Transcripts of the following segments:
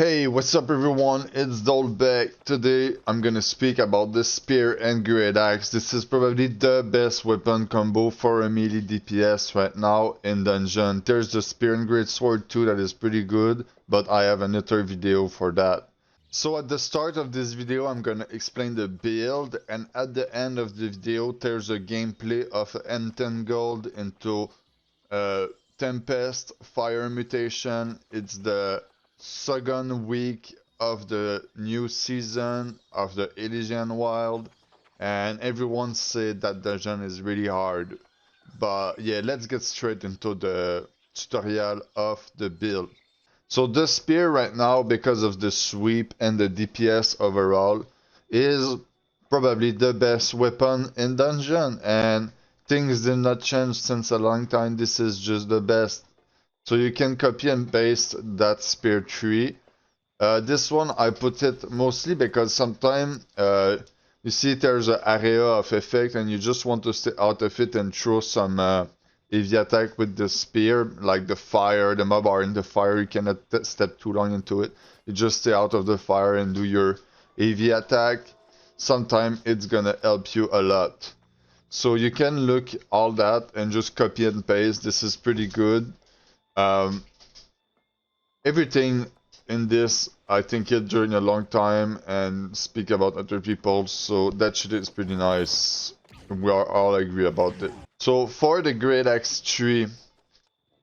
Hey, what's up everyone? It's Dolbeck. Today I'm gonna speak about the spear and great axe. This is probably the best weapon combo for a melee DPS right now in dungeon. There's the spear and great sword too that is pretty good, but I have another video for that. So at the start of this video I'm gonna explain the build, and at the end of the video there's a gameplay of M10 gold into uh, Tempest Fire Mutation. It's the second week of the new season of the Elysian Wild, and everyone said that dungeon is really hard. But yeah, let's get straight into the tutorial of the build. So the spear right now, because of the sweep and the DPS overall, is probably the best weapon in dungeon, and things did not change since a long time. This is just the best. So you can copy and paste that spear tree. This one I put it mostly because sometimes you see there's an area of effect and you just want to stay out of it and throw some heavy attack with the spear, like the fire, the mob are in the fire, you cannot step too long into it. You just stay out of the fire and do your heavy attack. Sometimes it's gonna help you a lot. So you can look all that and just copy and paste. This is pretty good. Um, Everything in this, I think it during a long time and speak about other people, so that shit is pretty nice. We are all agree about it. So for the Great Axe tree,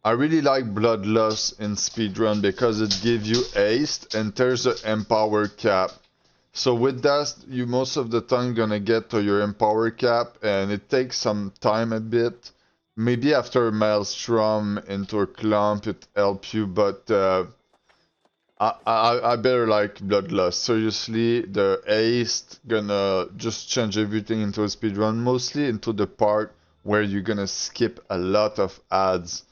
I really like Bloodlust in speedrun because it gives you haste and there's an empower cap. So with that, you most of the time gonna get to your empower cap, and it takes some time a bit. Maybe after Maelstrom into a clump it helps you, but I better like Bloodlust. Seriously, the haste gonna just change everything into a speedrun, mostly into the part where you're gonna skip a lot of ads.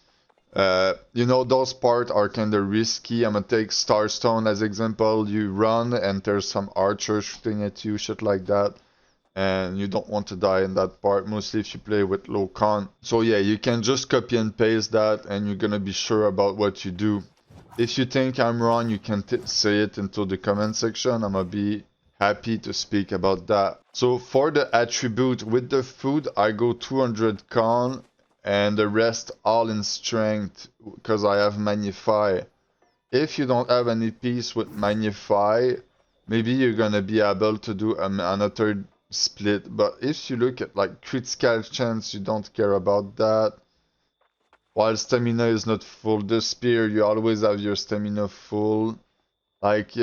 You know, those parts are kinda risky. I'm gonna take Starstone as example. You run and there's some archer shooting at you, shit like that. And you don't want to die in that part, mostly if you play with low con. So yeah, you can just copy and paste that and you're gonna be sure about what you do. If you think I'm wrong, you can say it into the comment section. I'm gonna be happy to speak about that. So for the attribute with the food, I go 200 con and the rest all in strength because I have magnify. If you don't have any piece with magnify, maybe you're gonna be able to do another split. But if you look at like critical chance, you don't care about that. While stamina is not full, the spear, you always have your stamina full. Like,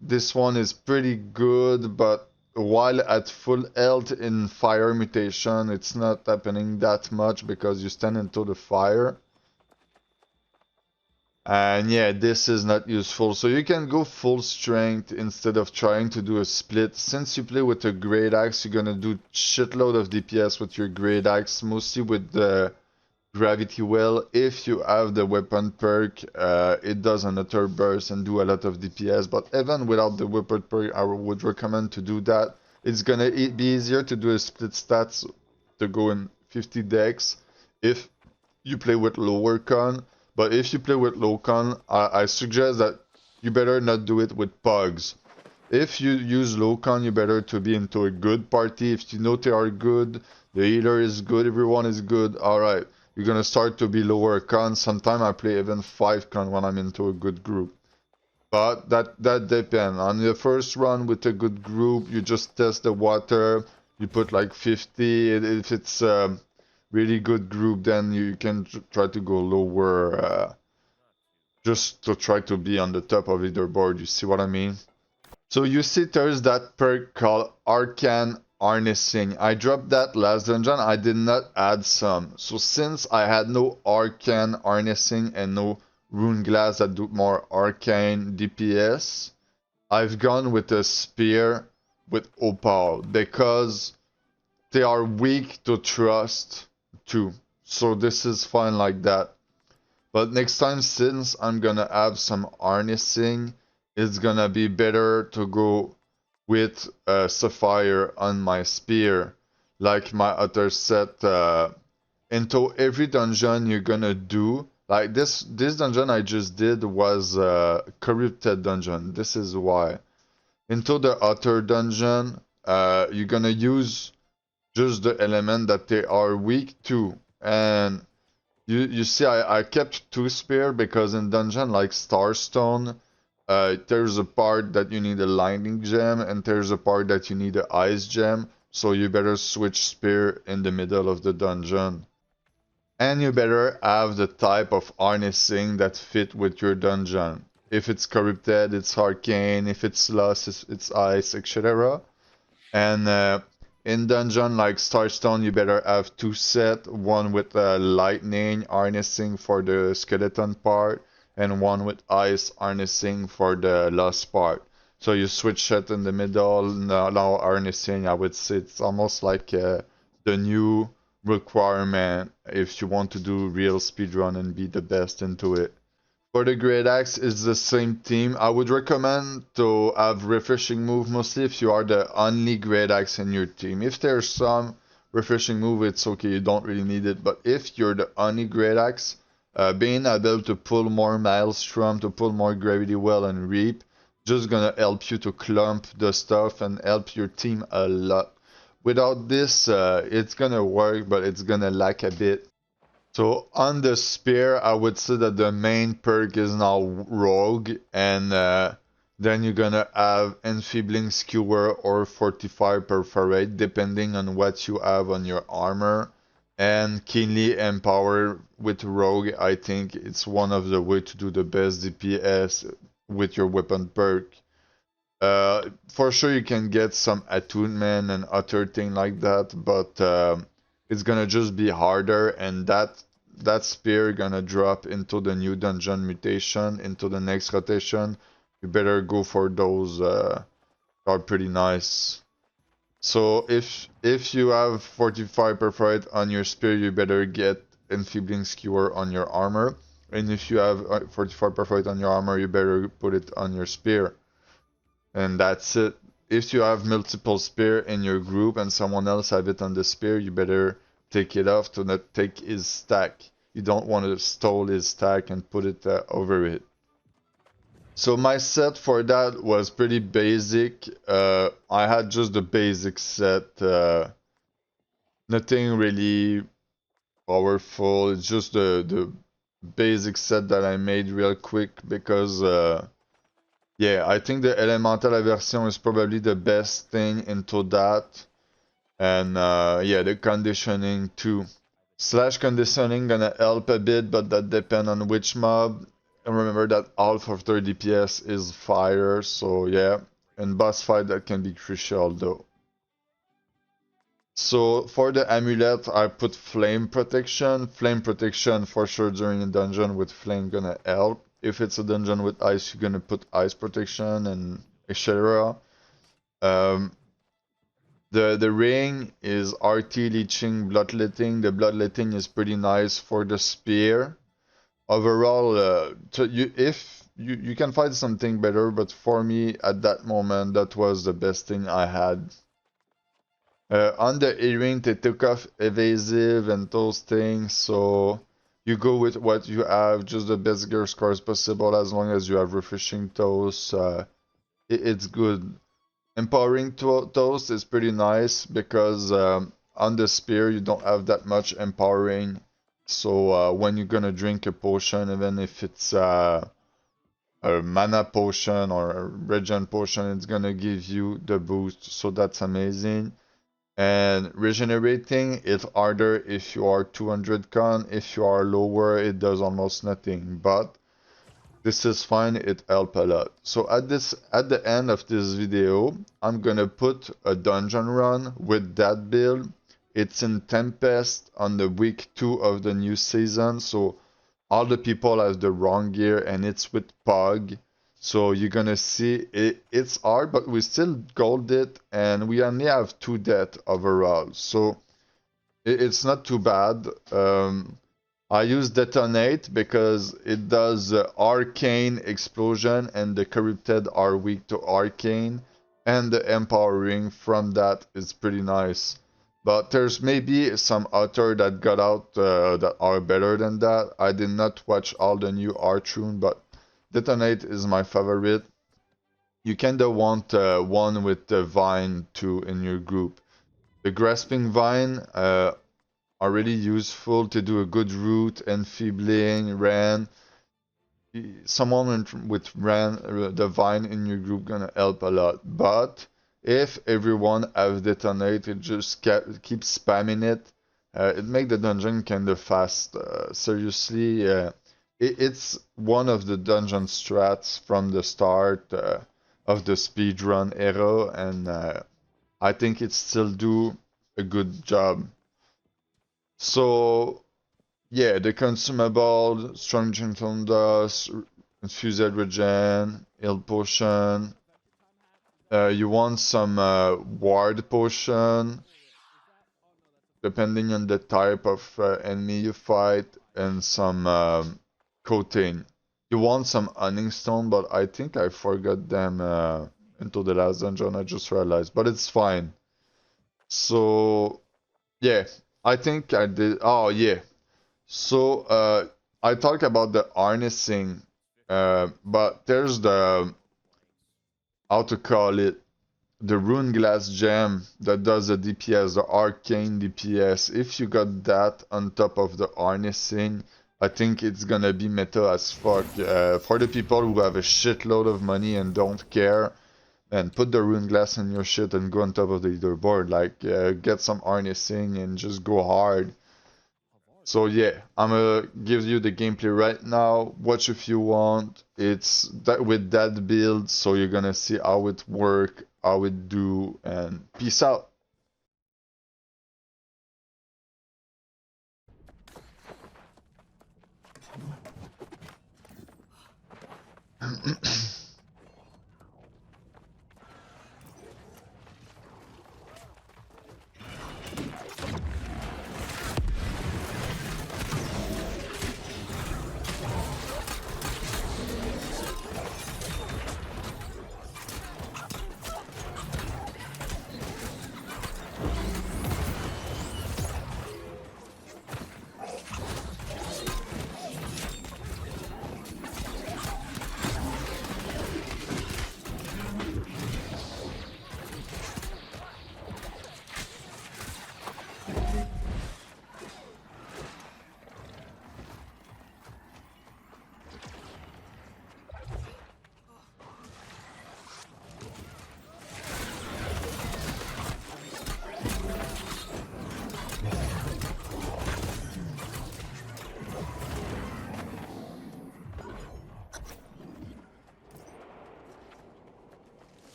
this one is pretty good, but while at full health in fire mutation, it's not happening that much because you stand into the fire. And yeah, this is not useful. So you can go full strength instead of trying to do a split. Since you play with a great axe, you're gonna do shitload of DPS with your great axe, mostly with the gravity well. If you have the weapon perk, it does another burst and do a lot of DPS, but even without the weapon perk, I would recommend to do that. It's gonna be easier to do a split stats to go in 50 dex if you play with lower con, but if you play with low con, I suggest that you better not do it with pugs. If you use low con, you better to be into a good party. If you know they are good, the healer is good, everyone is good, alright. You're gonna start to be lower con. Sometimes I play even 5 con when I'm into a good group. But that depends. On the first run with a good group, you just test the water. You put like 50. If it's a really good group, then you can try to go lower. Just to try to be on the top of leaderboard. You see what I mean? So you see there's that perk called Arcane Harnessing. I dropped that last dungeon, I did not add some. So since I had no Arcane Harnessing and no Rune Glass that do more Arcane DPS, I've gone with a Spear with Opal because they are weak to trust too. So this is fine like that. But next time, since I'm gonna have some harnessing, it's gonna be better to go with Sapphire on my spear, like my other set. Into every dungeon you're gonna do, Like this dungeon I just did was a corrupted dungeon. This is why. Into the other dungeon, you're gonna use just the element that they are weak to. And you see I kept two spear because in dungeon like Starstone, there's a part that you need a lightning gem and there's a part that you need an ice gem. So you better switch spear in the middle of the dungeon. And you better have the type of harnessing that fit with your dungeon. If it's corrupted, it's arcane. If it's lost, it's ice, etc. And in dungeon like Starstone, you better have two set. One with lightning harnessing for the skeleton part, and one with ice harnessing for the lost part. So you switch it in the middle. Now harnessing, I would say it's almost like the new requirement if you want to do real speedrun and be the best into it. For the Great Axe, it's the same team. I would recommend to have refreshing move mostly if you are the only Great Axe in your team. If there's some refreshing move, it's okay, you don't really need it. But if you're the only Great Axe, being able to pull more Maelstrom, to pull more Gravity Well and Reap, just gonna help you to clump the stuff and help your team a lot. Without this, it's gonna work, but it's gonna lack a bit. So on the spear, I would say that the main perk is now Rogue, and then you're gonna have Enfeebling Skewer or Fortify Perforate, depending on what you have on your armor. And Keenly Empower with Rogue, I think it's one of the way to do the best DPS with your weapon perk. For sure you can get some attunement and other thing like that, but it's gonna just be harder, and that spear gonna drop into the new dungeon mutation into the next rotation. You better go for those are pretty nice. So if you have Fortify Perforate on your spear, you better get Enfeebling Skewer on your armor. And if you have Fortify Perforate on your armor, you better put it on your spear. And that's it. If you have multiple spear in your group and someone else have it on the spear, you better take it off to not take his stack. You don't want to stole his stack and put it over it. So my set for that was pretty basic. I had just the basic set. Nothing really powerful. It's just the basic set that I made real quick because yeah, I think the elemental aversion is probably the best thing into that. And yeah, the conditioning too. Slash conditioning gonna help a bit, but that depends on which mob. And remember that half of their DPS is fire, so yeah. In boss fight that can be crucial though. So for the amulet, I put flame protection. Flame protection for sure during a dungeon with flame gonna help. If it's a dungeon with ice, you're gonna put ice protection and etc. The ring is RT leeching, bloodletting. The bloodletting is pretty nice for the spear. Overall, if you can find something better, but for me at that moment, that was the best thing I had. On the earring, they took off evasive and those things, so you go with what you have, just the best gear scores possible, as long as you have refreshing toes. It's good. Empowering toast is pretty nice because on the spear you don't have that much empowering. So when you're gonna drink a potion, even if it's a mana potion or a regen potion, it's gonna give you the boost. So that's amazing. And regenerating, it's harder if you are 200 con. If you are lower, it does almost nothing. But this is fine, it helps a lot. So at the end of this video, I'm gonna put a dungeon run with that build. It's in Tempest on the week 2 of the new season, so all the people have the wrong gear and it's with Pog. So you're gonna see it's hard, but we still gold it and we only have 2 deaths overall. So it's not too bad. I use Detonate because it does Arcane Explosion and the Corrupted are weak to Arcane. And the Empowering from that is pretty nice. But there's maybe some author that got out that are better than that. I did not watch all the new Heartrunes, but Detonate is my favorite. You kinda want one with the Vine too in your group. The Grasping Vine are really useful to do a good route, Enfeebling, Ran. Someone with Ran, the Vine in your group gonna help a lot. But if everyone have Detonate, it just keep spamming it. It make the dungeon kinda fast. Seriously, it's one of the dungeon strats from the start of the speedrun era, and I think it still do a good job. So yeah, the consumable, strong gentle dust, infused regen, heal potion. You want some ward potion, depending on the type of enemy you fight, and some coating. You want some hunting stone, but I think I forgot them into the last dungeon. I just realized, but it's fine. So yeah, I think I did. Oh yeah. So I talked about the harnessing, but there's the how to call it, the rune glass gem that does the DPS, the arcane DPS. If you got that on top of the harnessing, I think it's gonna be meta as fuck. For the people who have a shitload of money and don't care, and put the rune glass in your shit and go on top of the leaderboard. Like, get some harnessing and just go hard. So yeah, I'm gonna give you the gameplay right now. Watch if you want. It's that with that build, so you're gonna see how it work, how it do, and peace out.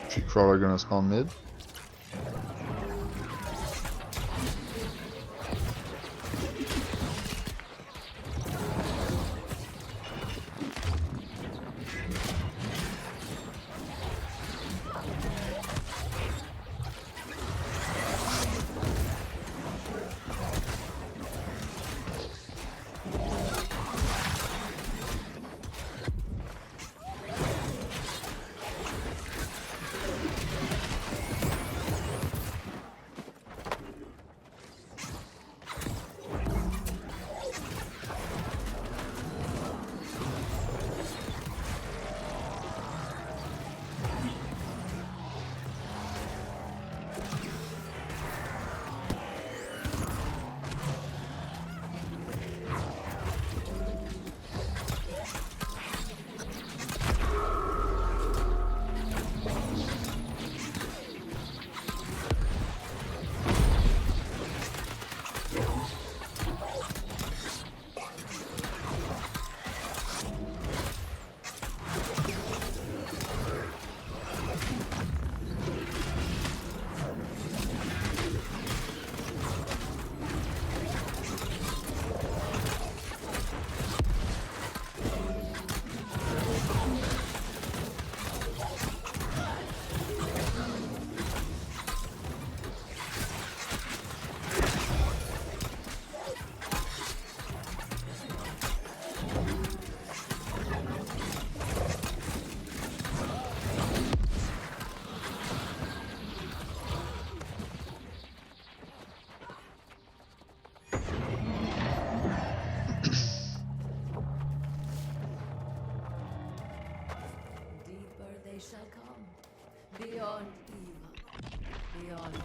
Tree crawler gonna spawn mid. Beyond evil, beyond truth.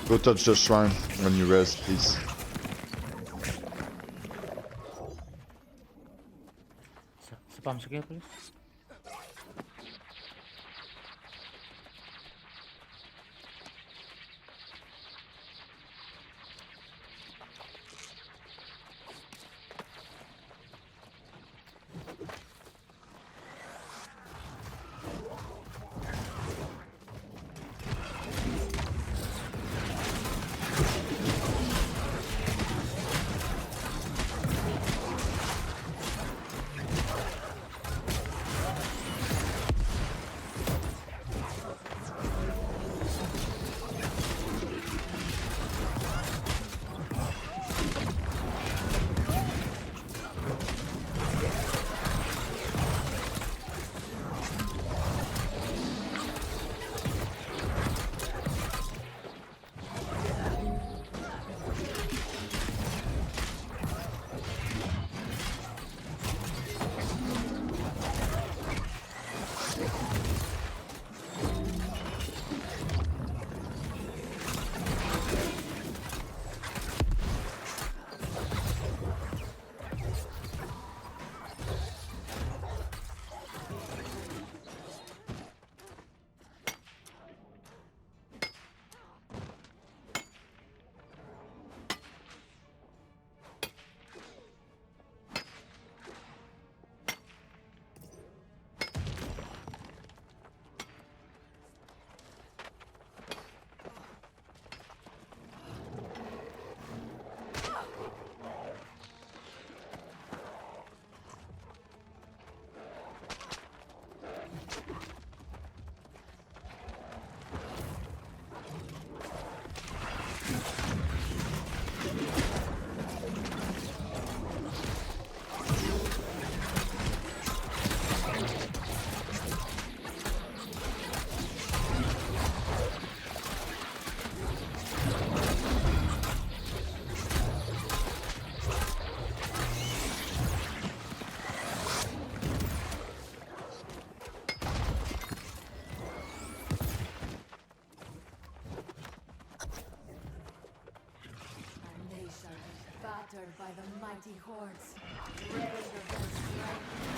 Go touch the shrine when you rest, please. Spam skewer, please. Battered by the mighty hordes, ready for their strike.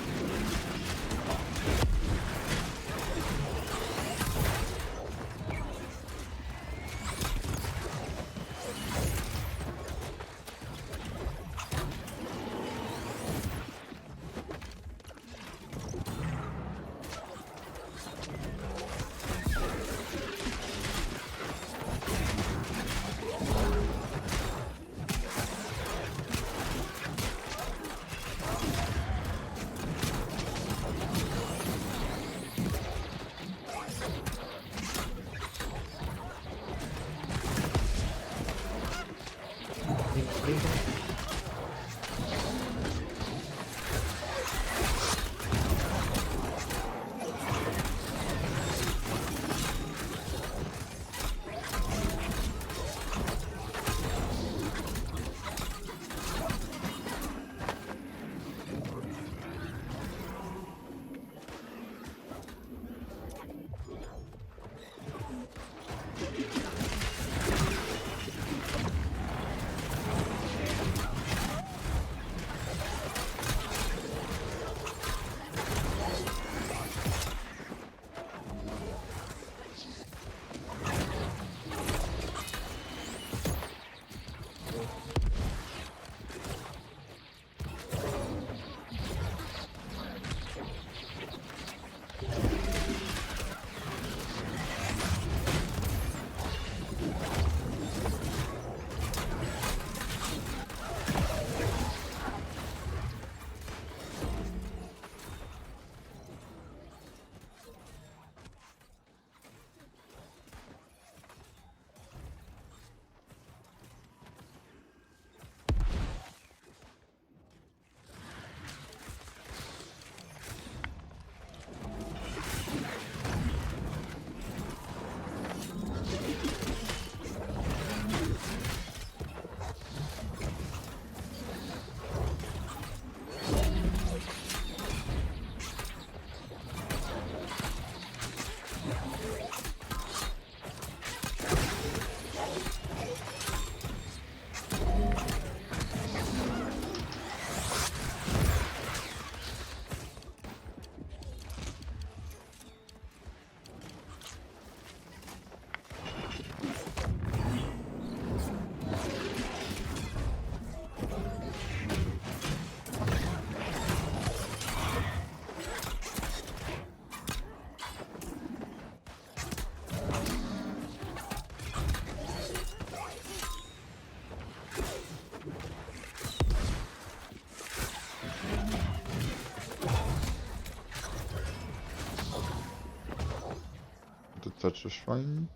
touch the shrine.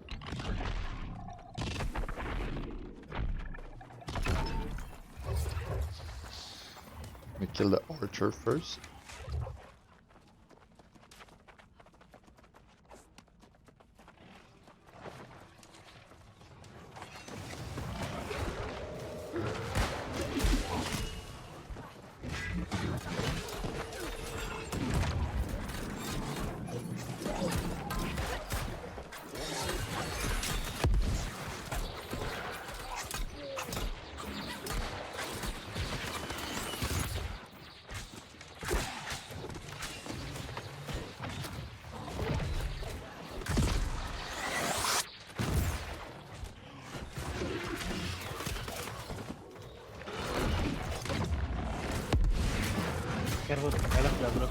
Let me kill the archer first. Careful, I left the aggro.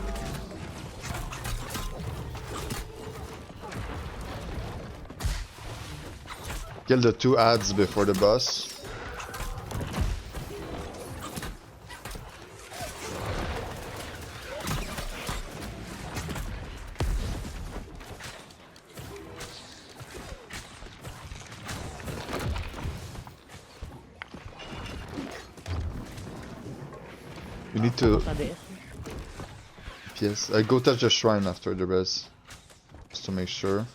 Kill the 2 ads before the boss. You need to... Sa DS. Yes, go touch the shrine after the rest. Just to make sure.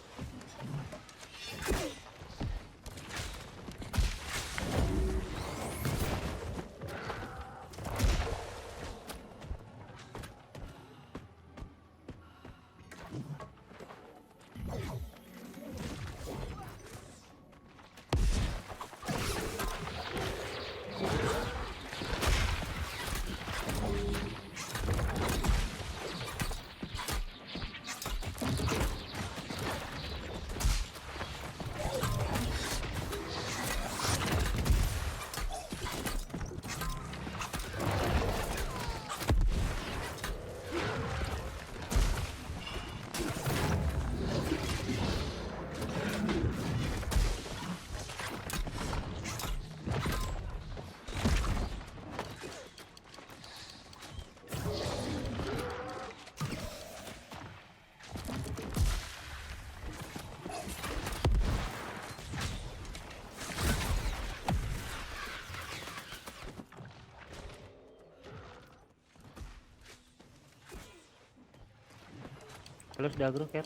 Close the aggro, Care.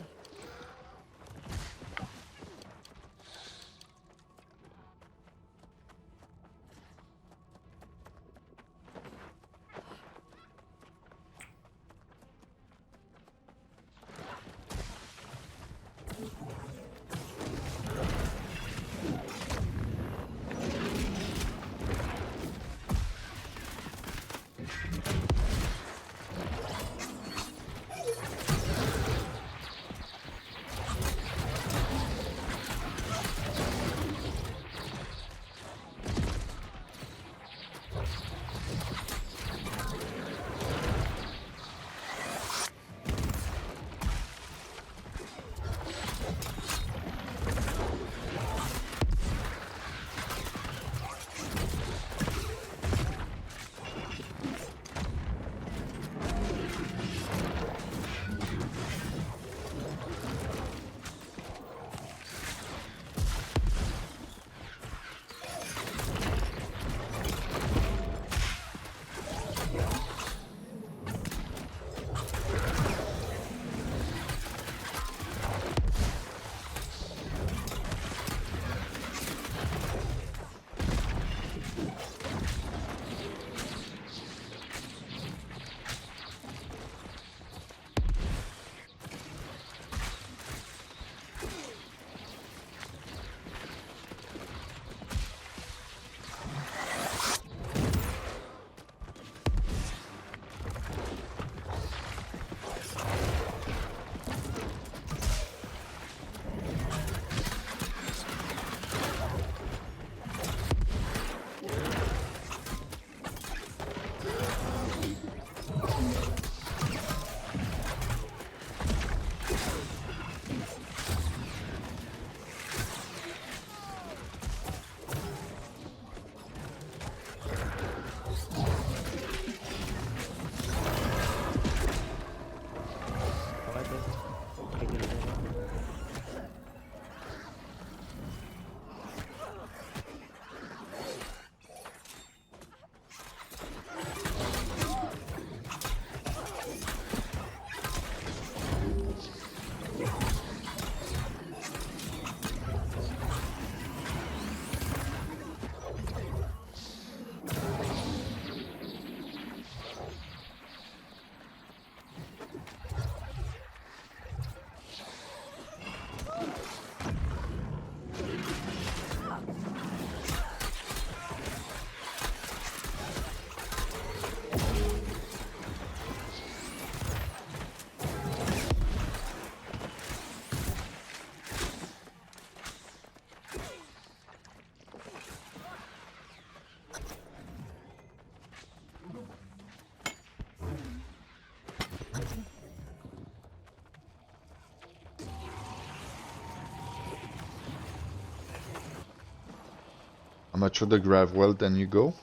I'm gonna throw the grav well, then you go.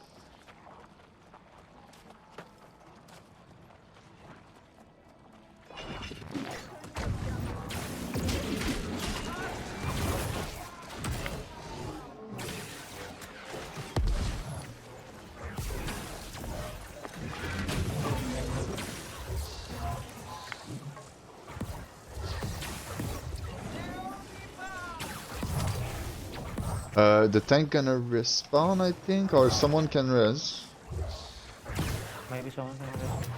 The tank gonna respawn, I think, or someone can res. Maybe someone can rest.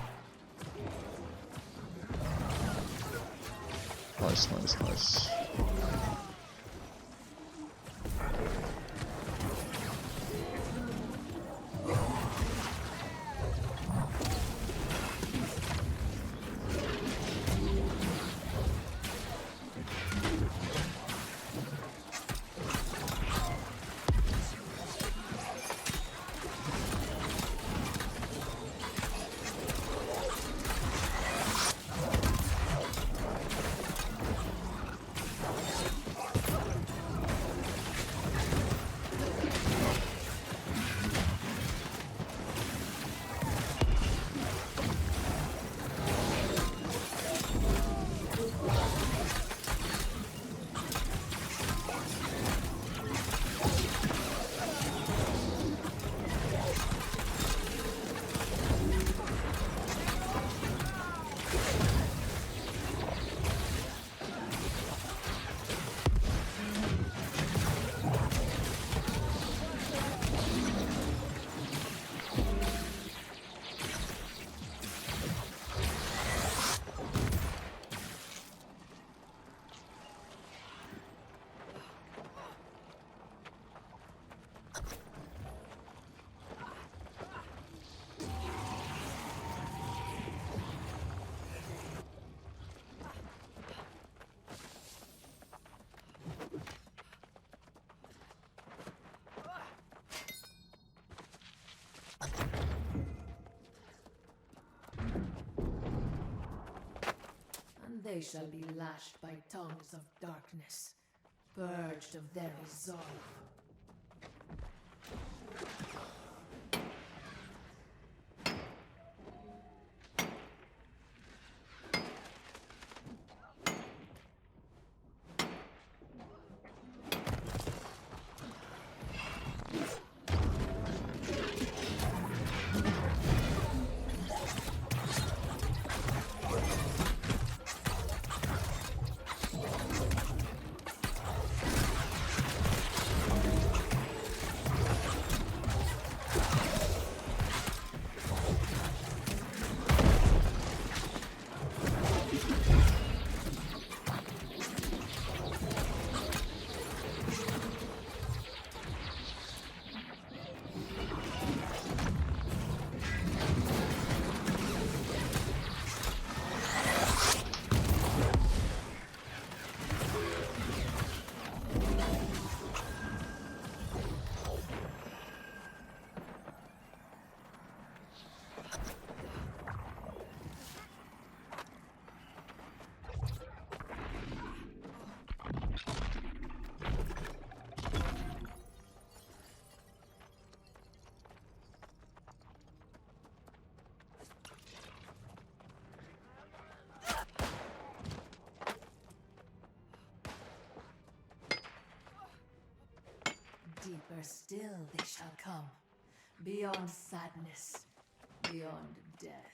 Nice, nice, nice. And they shall be lashed by tongues of darkness, purged of their resolve. Deeper still they shall come, beyond sadness, beyond death.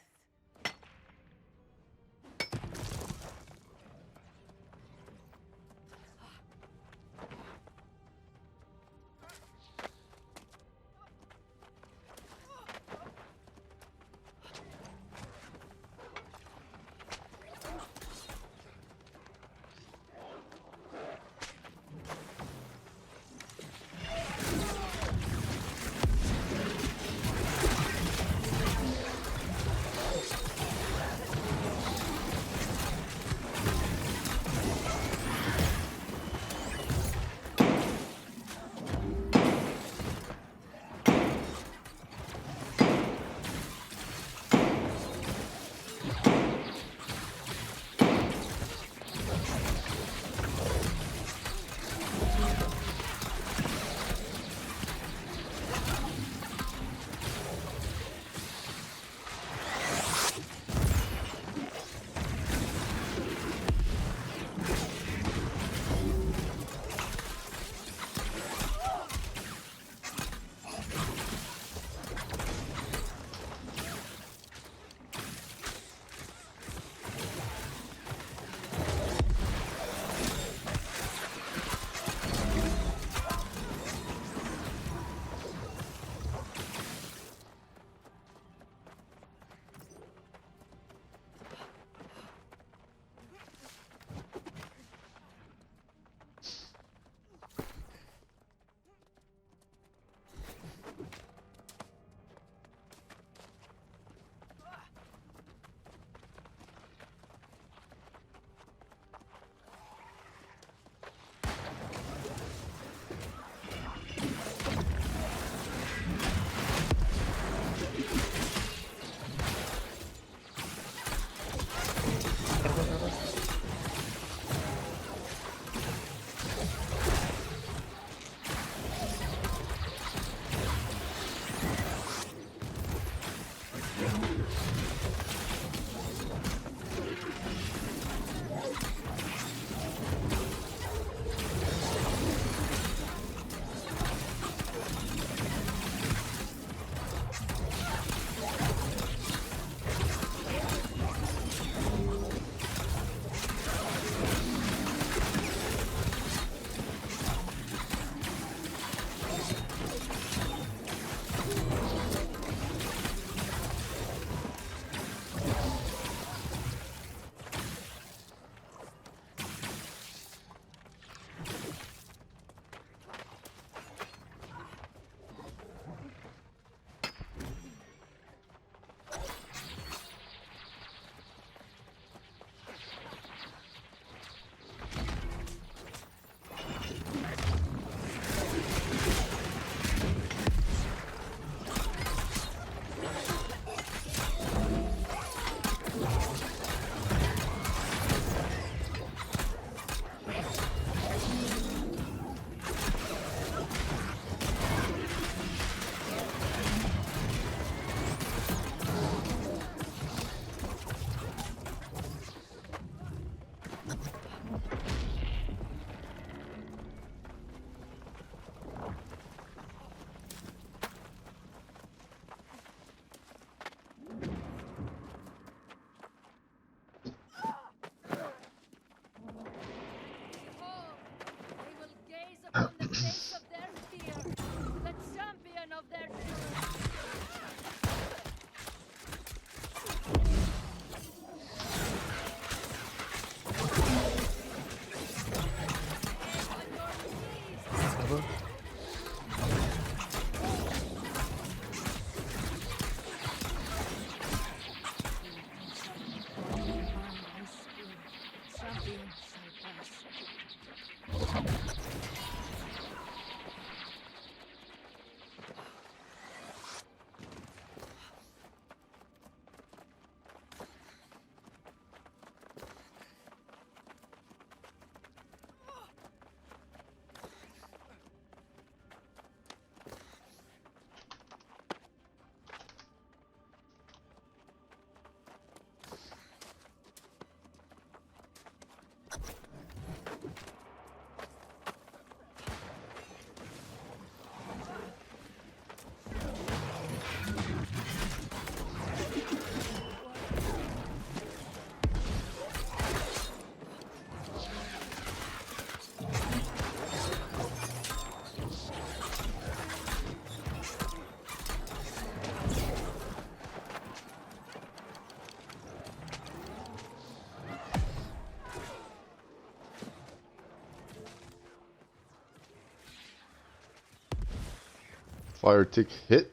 Fire tick hit.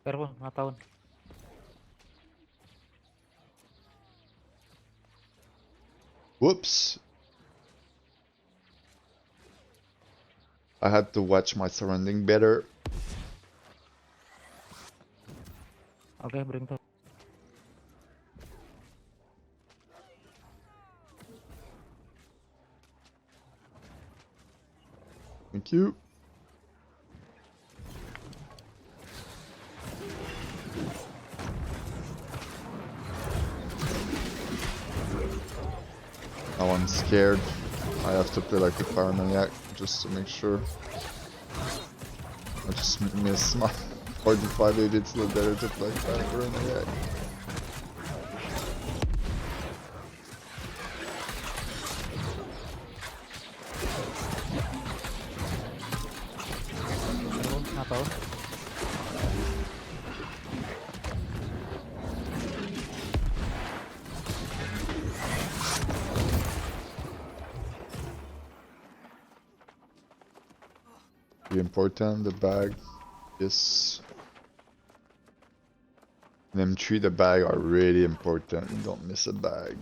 Careful, not down. Whoops. I had to watch my surrounding better. Okay, bring to. Thank you. Now I'm scared. I have to play like a paranoiac just to make sure. I just miss my 45, maybe it's a little better to play paranoiac. Careful, not down. Be important, the bag. Yes. In M3, the bag are really important. You don't miss a bag.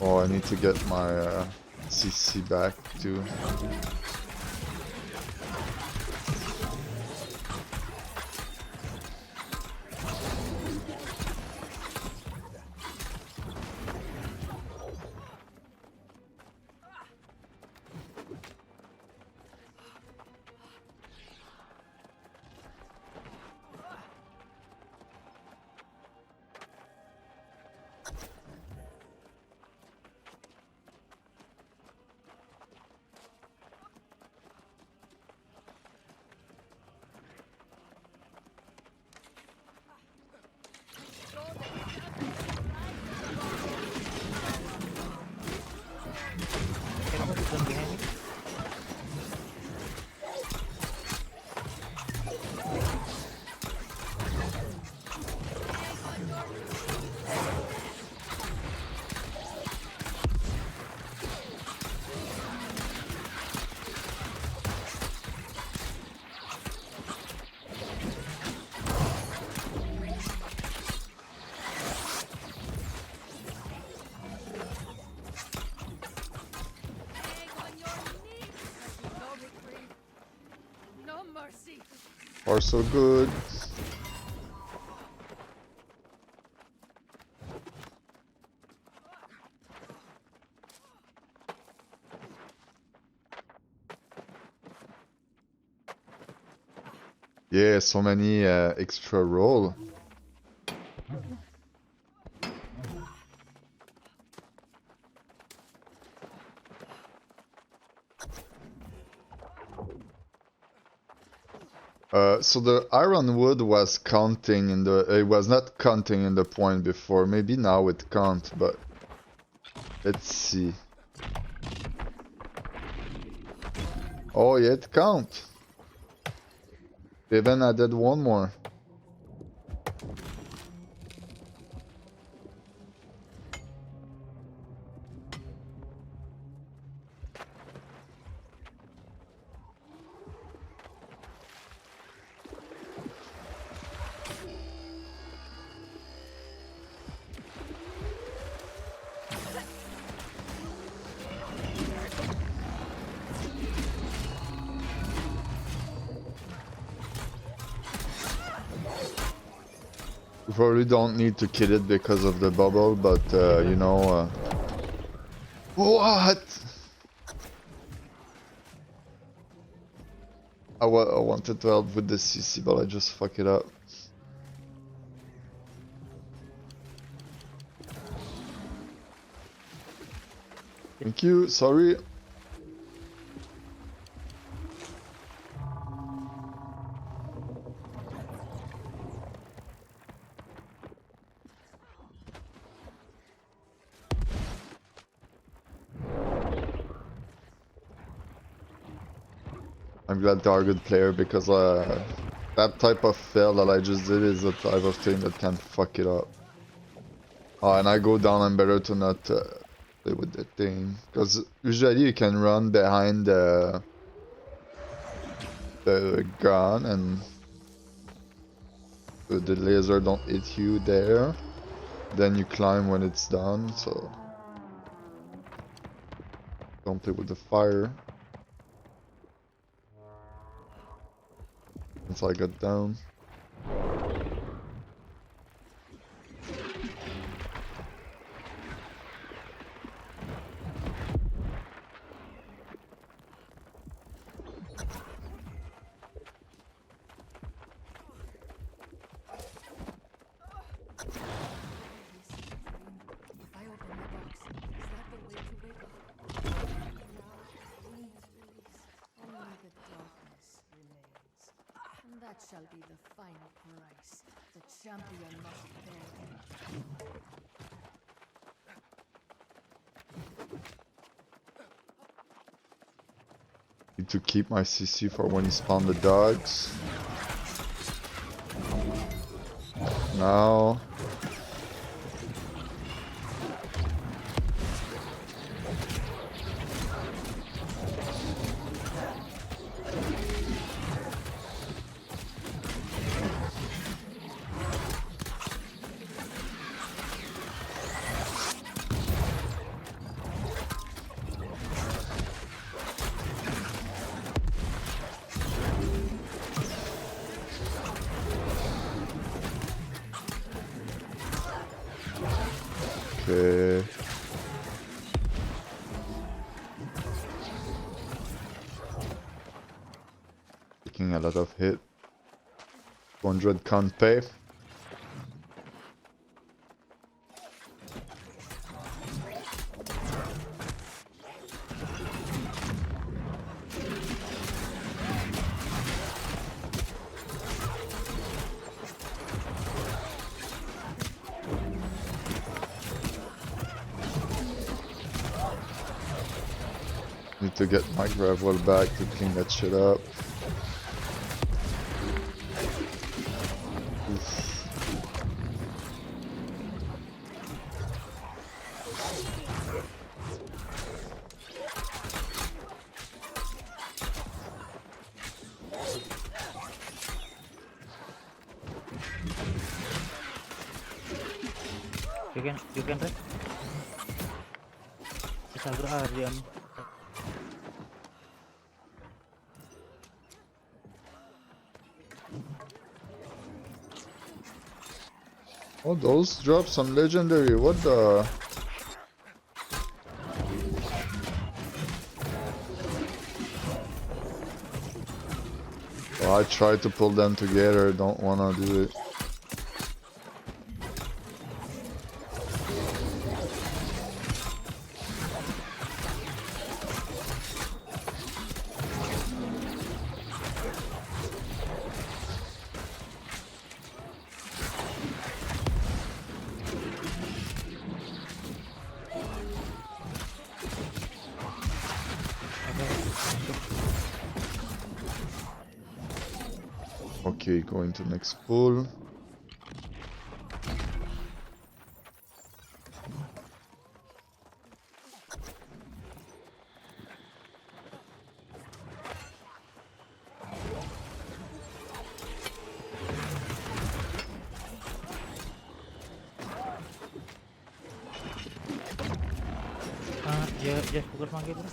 Oh, I need to get my CC back too. Careful, don't behind me. No reprieve. No mercy. Are so good. Yeah, so many extra roll. So the iron wood was counting in the, it was not counting in the point before. Maybe now it can't, but let's see. Oh yeah, it count. They even added one more. We probably don't need to kill it because of the bubble, but you know... What? I wanted to help with the CC, but I just fuck it up. Thank you, sorry. I'm glad they are a good player because that type of fail that I just did is the type of thing that can fuck it up. And I go down, I'm better to not play with the thing. Because usually you can run behind the gun and the laser don't hit you there. Then you climb when it's done, so don't play with the fire. Once I got down. If I open the box, is that the way to wake up? Now, pain is released. Only the darkness remains. And that shall be the final price the champion must pay. Need to keep my CC for when he spawn the dogs. Now. Okay. Taking a lot of hit. 200 can't pay. Need to get my gravel back to clean that shit up. Oof. You can rest. Bisa berharian. Oh, those drops on legendary, what the? Oh, I tried to pull them together, don't wanna do it. Okay, going to next pool. Ya fokus manggil bro.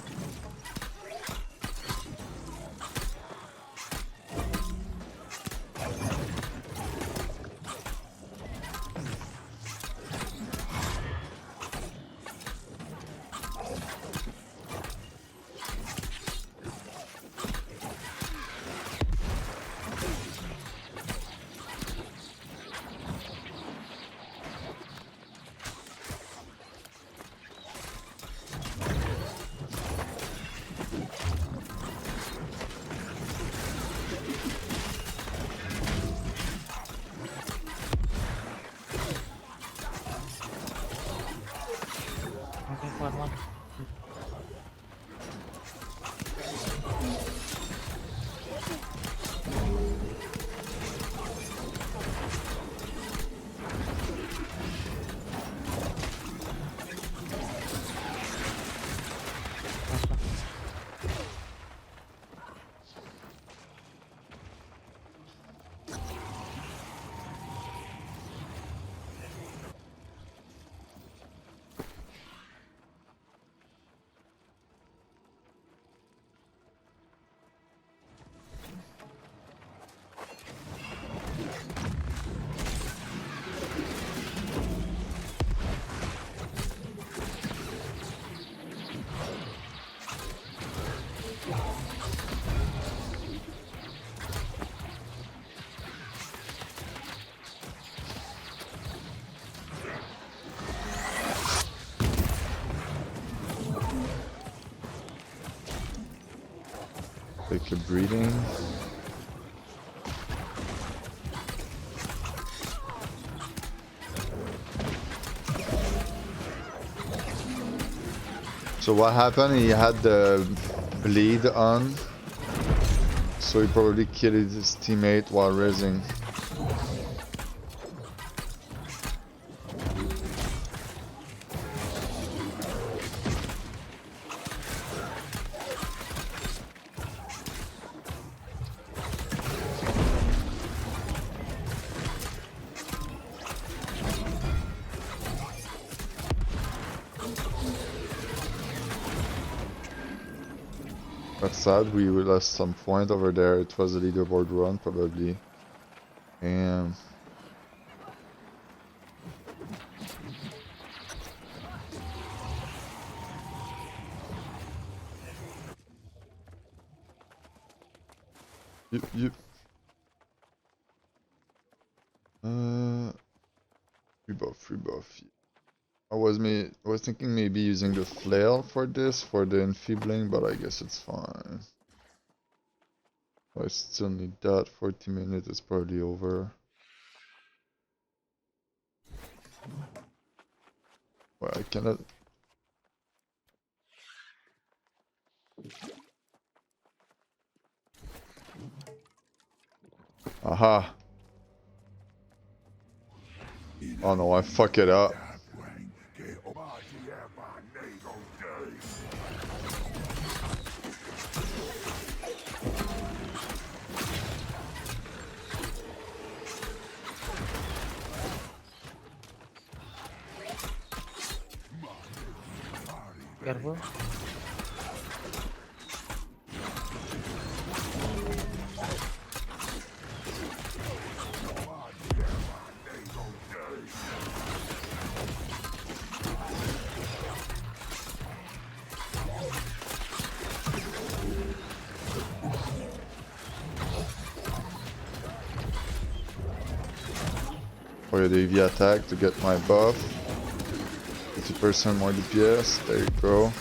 Take a breathing. So what happened? He had the bleed on, so he probably killed his teammate while resing. That's sad, we lost some point over there. It was a leaderboard run, probably. And you free buff. I was thinking maybe using the flail for this, for the enfeebling, but I guess it's fine. I still need that. 40 minutes is probably over. Well, I cannot. Aha! Oh no, I fuck it up. Careful. For the EV attack to get my buff. 50% more DPS, there you go.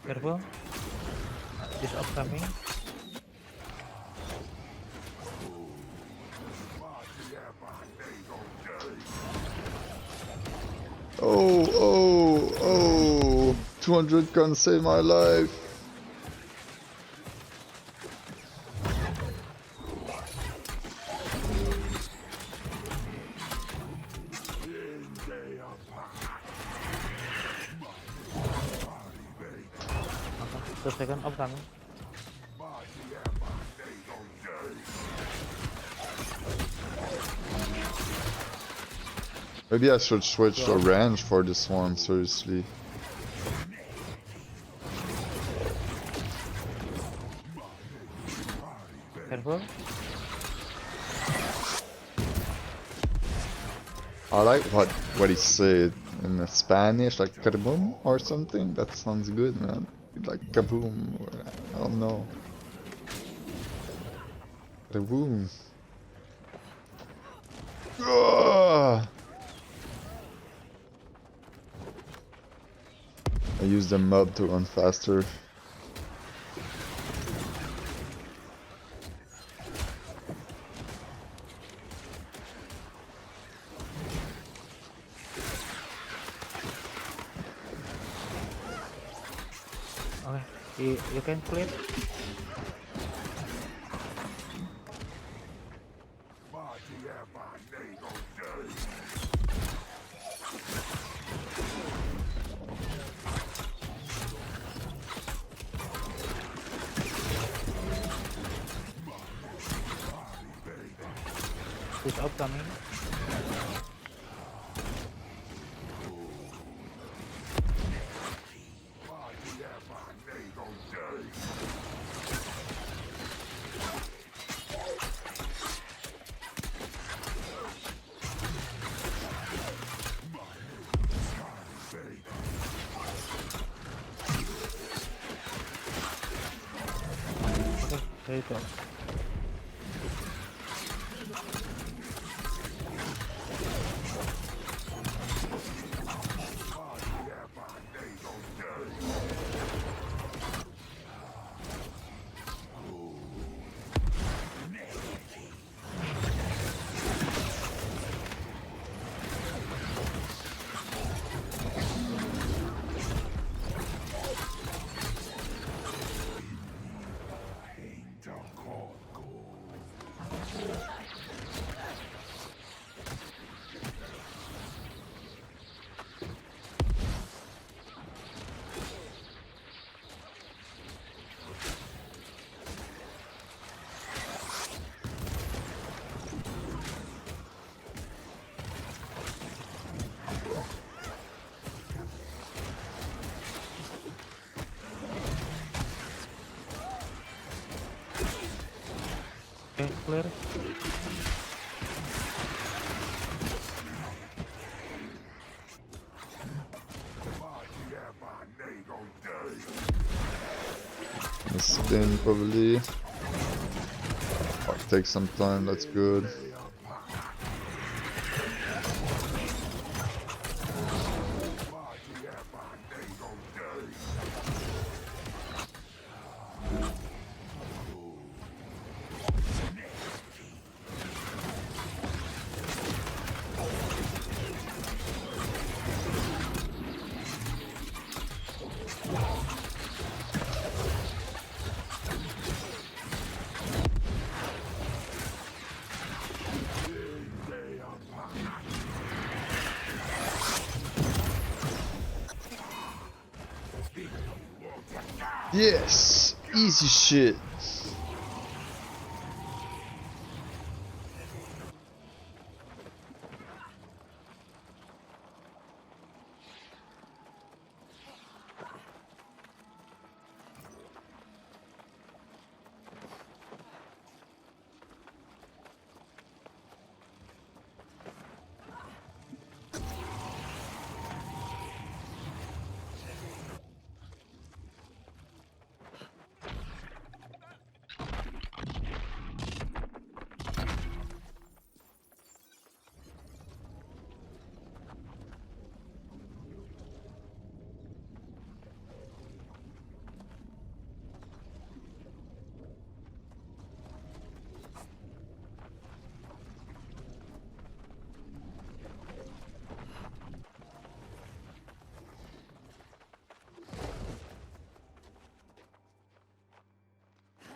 Careful. This upcoming. Oh! 200 can save my life. Okay, 2 seconds upcoming. Maybe I should switch the range for this one, seriously. Careful. I like what he said in Spanish, like kaboom or something. That sounds good, man. Like kaboom, or, I don't know. Kaboom. Ugh! I use the mob to run faster. Okay, you can clear. He's upcoming. Okay, there you go. Okay, clear. Spin probably. Oh, take some time, that's good. Yes! Easy shit!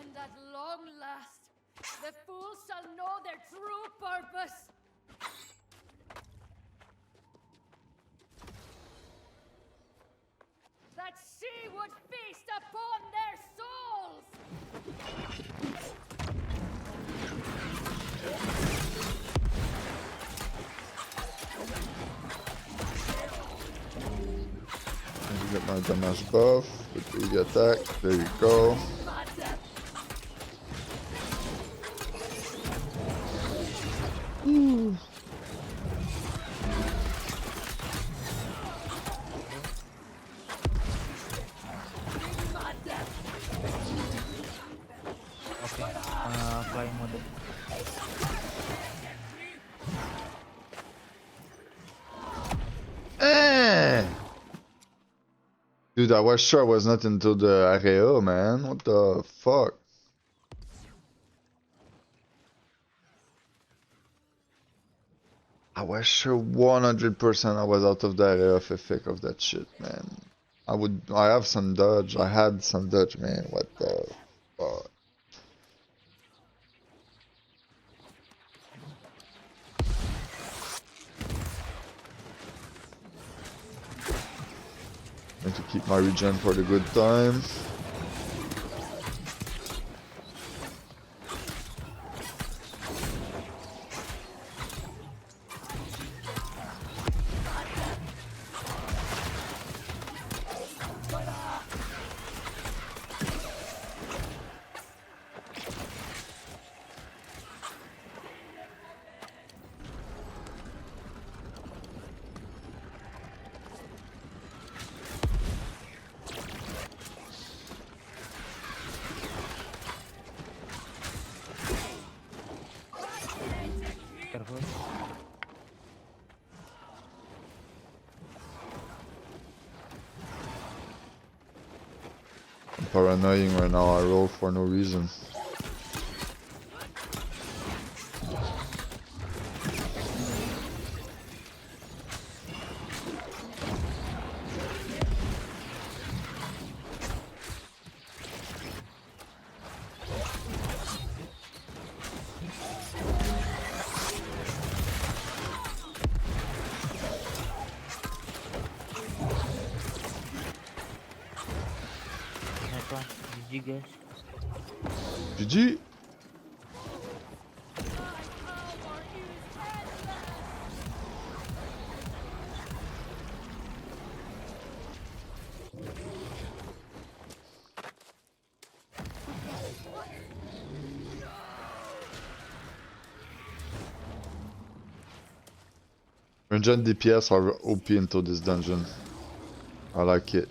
And at long last, the fools shall know their true purpose. That she would feast upon their souls! Get my damage buff with the attack. There you go. Ooh. Okay, flying mode. Eh! Dude, I was sure I was not into the area, man. What the fuck? I was sure 100% I was out of the area of effect of that shit, man. I have some dodge. I had some dodge, man. What the fuck? Going to keep my regen for the good time. Careful. I'm paranoiding right now. I roll for no reason. Nice one. GG guys. GG. Regen DPS are OP into this dungeon. I like it.